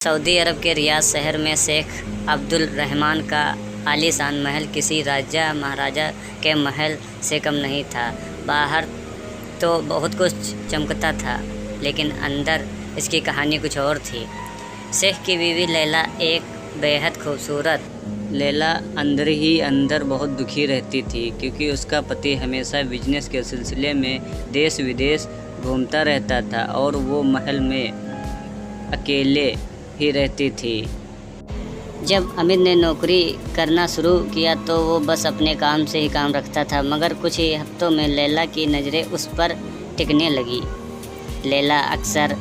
Saudi अरब के Riyadh शहर में शेख अब्दुल रहमान का आलीशान महल किसी राजा महाराजा के महल से कम नहीं था। बाहर तो बहुत कुछ चमकता था, लेकिन अंदर इसकी कहानी कुछ और थी। शेख की बीवी लैला एक बेहद खूबसूरत लैला अंदर ही अंदर बहुत दुखी रहती थी, क्योंकि उसका पति हमेशा बिजनेस के सिलसिले में देश विदेश घूमता रहता था और वो महल में अकेले ही रहती थी। जब अमित ने नौकरी करना शुरू किया तो वो बस अपने काम से ही काम रखता था, मगर कुछ ही हफ्तों में लैला की नज़रें उस पर टिकने लगी। लैला अक्सर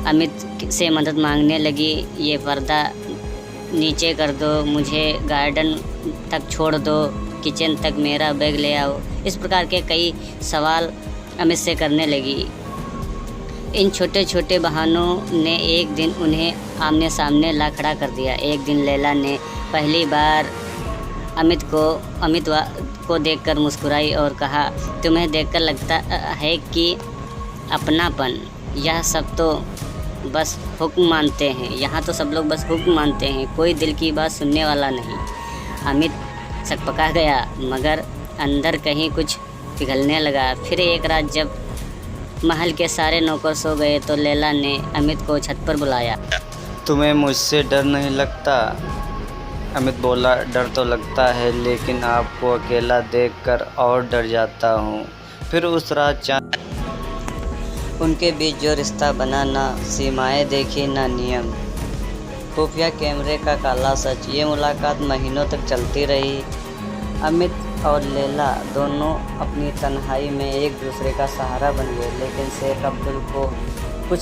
अमित से मदद मांगने लगी, ये पर्दा नीचे कर दो, मुझे गार्डन तक छोड़ दो, किचन तक मेरा बैग ले आओ। इस प्रकार के कई सवाल अमित से करने लगी। इन छोटे छोटे बहानों ने एक दिन उन्हें आमने सामने ला खड़ा कर दिया। एक दिन लैला ने पहली बार अमित को देखकर मुस्कुराई और कहा, तुम्हें देखकर लगता है कि अपनापन, यह सब तो बस हुक्म मानते हैं, यहाँ तो सब लोग बस हुक्म मानते हैं, कोई दिल की बात सुनने वाला नहीं। अमित सकपका गया, मगर अंदर कहीं कुछ पिघलने लगा। फिर एक रात जब महल के सारे नौकर सो गए तो लैला ने अमित को छत पर बुलाया। तुम्हें मुझसे डर नहीं लगता? अमित बोला, डर तो लगता है, लेकिन आपको अकेला देखकर और डर जाता हूँ। फिर उस रात चांद उनके बीच जो रिश्ता बना, ना सीमाएं देखी ना नियम, खुफिया कैमरे का काला सच। ये मुलाकात महीनों तक चलती रही। अमित और लैला दोनों अपनी तन्हाई में एक दूसरे का सहारा बन गए, लेकिन शेख अब्दुल को कुछ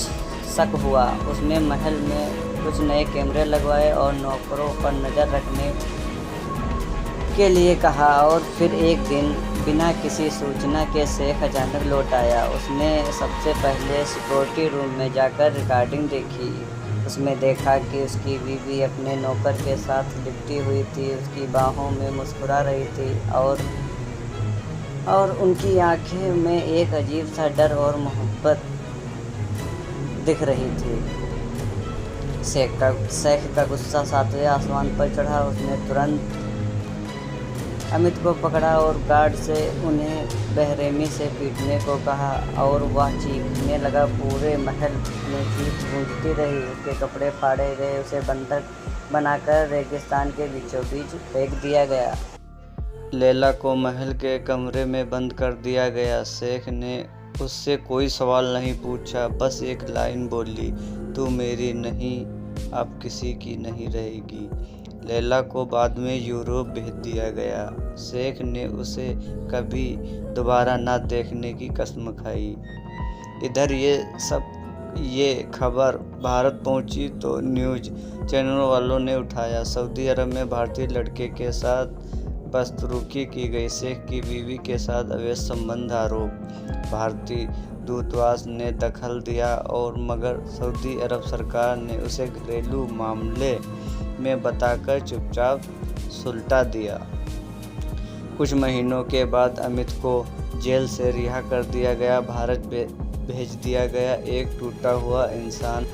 शक हुआ। उसने महल में कुछ नए कैमरे लगवाए और नौकरों पर नज़र रखने के लिए कहा। और फिर एक दिन बिना किसी सूचना के शेख अचानक लौट आया। उसने सबसे पहले सिक्योरिटी रूम में जाकर रिकॉर्डिंग देखी। उसमें देखा कि उसकी बीवी अपने नौकर के साथ लिपटी हुई थी, उसकी बाहों में मुस्कुरा रही थी और उनकी आंखें में एक अजीब सा डर और मोहब्बत दिख रही थी। शेख का गुस्सा सातवें आसमान पर चढ़ा। उसने तुरंत अमित को पकड़ा और गार्ड से उन्हें बेरहमी से पीटने को कहा और वह चीखने लगा। पूरे महल में चीख गूंजती रही। उसके कपड़े फाड़े गए, उसे बंधक बनाकर रेगिस्तान के बीचों बीच फेंक दिया गया। लैला को महल के कमरे में बंद कर दिया गया। शेख ने उससे कोई सवाल नहीं पूछा, बस एक लाइन बोली, तू मेरी नहीं, अब किसी की नहीं रहेगी। लैला को बाद में यूरोप भेज दिया गया। शेख ने उसे कभी दोबारा ना देखने की कसम खाई। इधर ये खबर भारत पहुंची तो न्यूज़ चैनलों वालों ने उठाया। सऊदी अरब में भारतीय लड़के के साथ बदसलूकी की गई। शेख की बीवी के साथ अवैध संबंध आरोप। भारतीय दूतावास ने दखल दिया और मगर सऊदी अरब सरकार ने उसे घरेलू मामले में बताकर चुपचाप सुलटा दिया। कुछ महीनों के बाद अमित को जेल से रिहा कर दिया गया। भारत भेज दिया गया, एक टूटा हुआ इंसान।